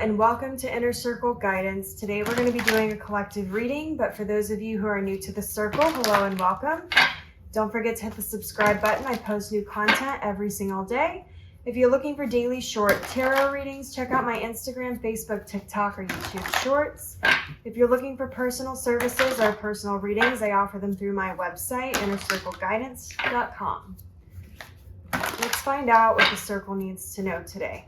and welcome to Inner Circle Guidance. Today we're going to be doing a collective reading, but for those of you who are new to the circle, hello and welcome. Don't forget to hit the subscribe button. I post new content every single day. If you're looking for daily short tarot readings, check out my Instagram, Facebook, TikTok, or YouTube Shorts. If you're looking for personal services or personal readings, I offer them through my website, innercircleguidance.com. Let's find out what the circle needs to know today.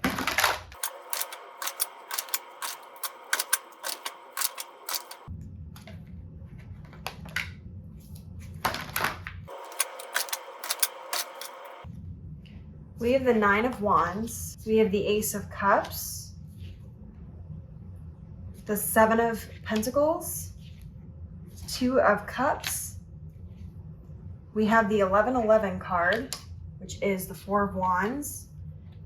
We have the Nine of Wands, we have the Ace of Cups, the Seven of Pentacles, Two of Cups, we have the 1111 card, which is the Four of Wands.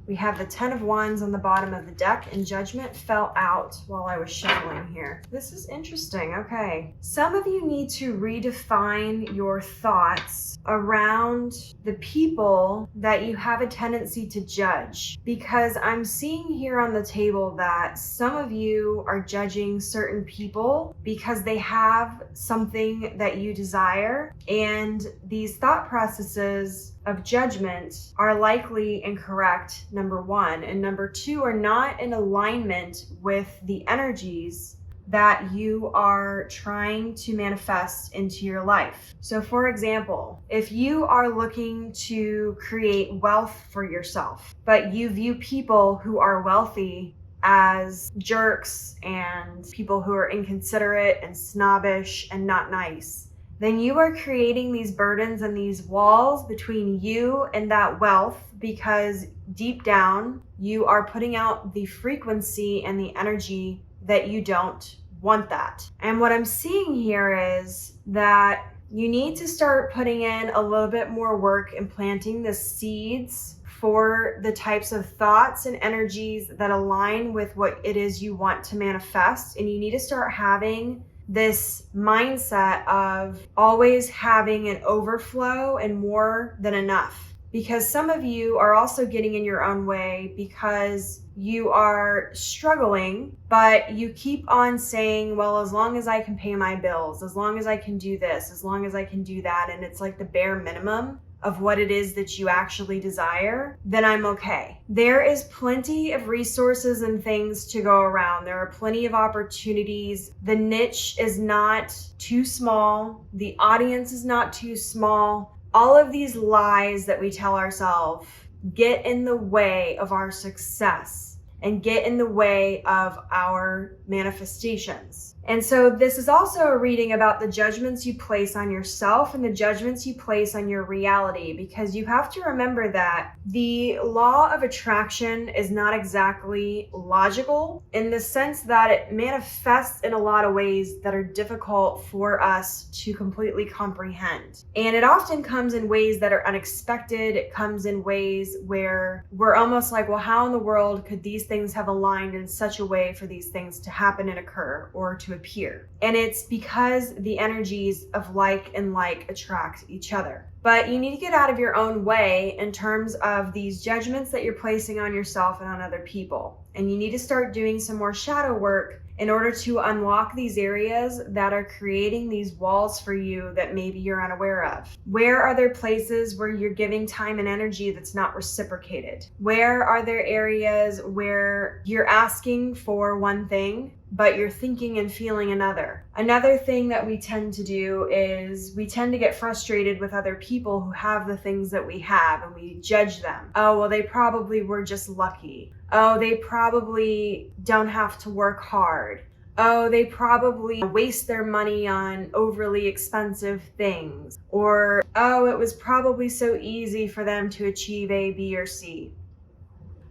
We have the 10 of Wands on the bottom of the deck, and Judgment fell out while I was shuffling here. This is interesting. Okay. Some of you need to redefine your thoughts around the people that you have a tendency to judge, because I'm seeing here on the table that some of you are judging certain people because they have something that you desire, and these thought processes of judgment are likely incorrect, number one, and number two, are not in alignment with the energies that you are trying to manifest into your life. So for example, if you are looking to create wealth for yourself, but you view people who are wealthy as jerks and people who are inconsiderate and snobbish and not nice, then you are creating these burdens and these walls between you and that wealth, because deep down you are putting out the frequency and the energy that you don't want that. And what I'm seeing here is that you need to start putting in a little bit more work in planting the seeds for the types of thoughts and energies that align with what it is you want to manifest. And you need to start having this mindset of always having an overflow and more than enough. Because some of you are also getting in your own way because you are struggling, but you keep on saying, well, as long as I can pay my bills, as long as I can do this, as long as I can do that, and it's like the bare minimum of what it is that you actually desire, then I'm okay. There is plenty of resources and things to go around. There are plenty of opportunities. The niche is not too small. The audience is not too small. All of these lies that we tell ourselves get in the way of our success and get in the way of our manifestations. And so this is also a reading about the judgments you place on yourself and the judgments you place on your reality, because you have to remember that the law of attraction is not exactly logical in the sense that it manifests in a lot of ways that are difficult for us to completely comprehend. And it often comes in ways that are unexpected. It comes in ways where we're almost like, well, how in the world could these things have aligned in such a way for these things to happen and occur or to appear? And it's because the energies of like and like attract each other. But you need to get out of your own way in terms of these judgments that you're placing on yourself and on other people. And you need to start doing some more shadow work in order to unlock these areas that are creating these walls for you that maybe you're unaware of. Where are there places where you're giving time and energy that's not reciprocated? Where are there areas where you're asking for one thing, but you're thinking and feeling another? Another thing that we tend to do is we tend to get frustrated with other people who have the things that we have, and we judge them. Oh, well, they probably were just lucky. Oh, they probably don't have to work hard. Oh, they probably waste their money on overly expensive things. Or, oh, it was probably so easy for them to achieve A, B, or C.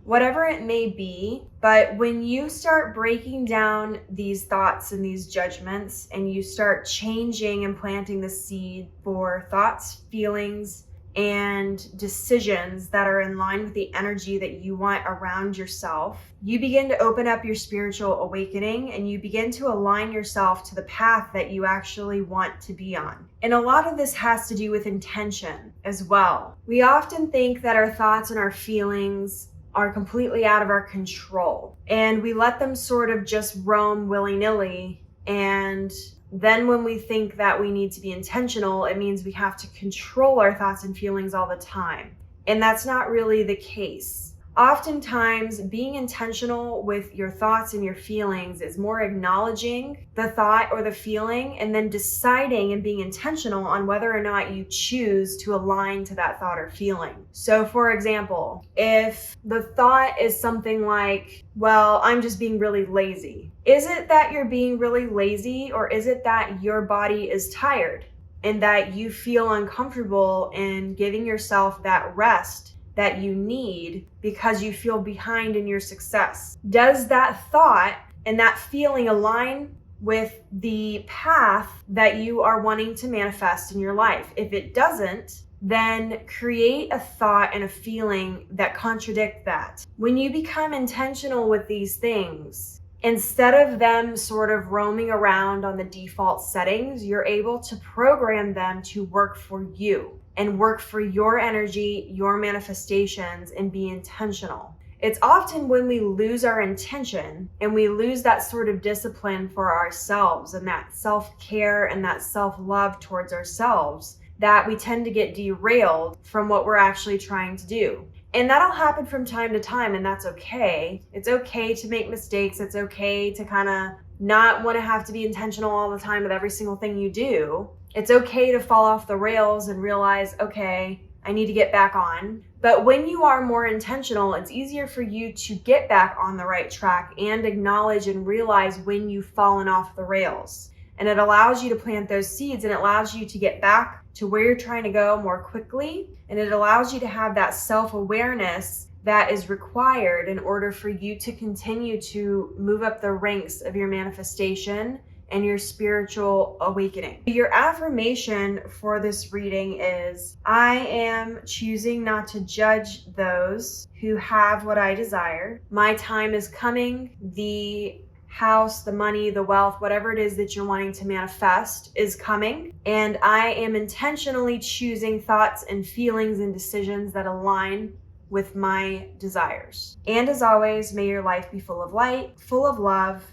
Whatever it may be, but when you start breaking down these thoughts and these judgments, and you start changing and planting the seed for thoughts, feelings, and decisions that are in line with the energy that you want around yourself, you begin to open up your spiritual awakening, and you begin to align yourself to the path that you actually want to be on. And a lot of this has to do with intention as well. We often think that our thoughts and our feelings are completely out of our control. And we let them sort of just roam willy-nilly. And then when we think that we need to be intentional, it means we have to control our thoughts and feelings all the time. And that's not really the case. Oftentimes, being intentional with your thoughts and your feelings is more acknowledging the thought or the feeling and then deciding and being intentional on whether or not you choose to align to that thought or feeling. So for example, if the thought is something like, well, I'm just being really lazy. Is it that you're being really lazy, or is it that your body is tired and that you feel uncomfortable in giving yourself that rest that you need because you feel behind in your success? Does that thought and that feeling align with the path that you are wanting to manifest in your life? If it doesn't, then create a thought and a feeling that contradict that. When you become intentional with these things, instead of them sort of roaming around on the default settings, you're able to program them to work for you and work for your energy, your manifestations, and be intentional. It's often when we lose our intention and we lose that sort of discipline for ourselves and that self-care and that self-love towards ourselves that we tend to get derailed from what we're actually trying to do. And that'll happen from time to time, and that's okay. It's okay to make mistakes. It's okay to kind of not want to have to be intentional all the time with every single thing you do. It's okay to fall off the rails and realize, okay, I need to get back on. But when you are more intentional, it's easier for you to get back on the right track and acknowledge and realize when you've fallen off the rails. And it allows you to plant those seeds, and it allows you to get back to where you're trying to go more quickly. And it allows you to have that self-awareness that is required in order for you to continue to move up the ranks of your manifestation and your spiritual awakening. Your affirmation for this reading is, I am choosing not to judge those who have what I desire. My time is coming. The house, the money, the wealth, whatever it is that you're wanting to manifest is coming. And I am intentionally choosing thoughts and feelings and decisions that align with my desires. And as always, may your life be full of light, full of love,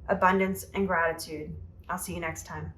abundance, and gratitude. I'll see you next time.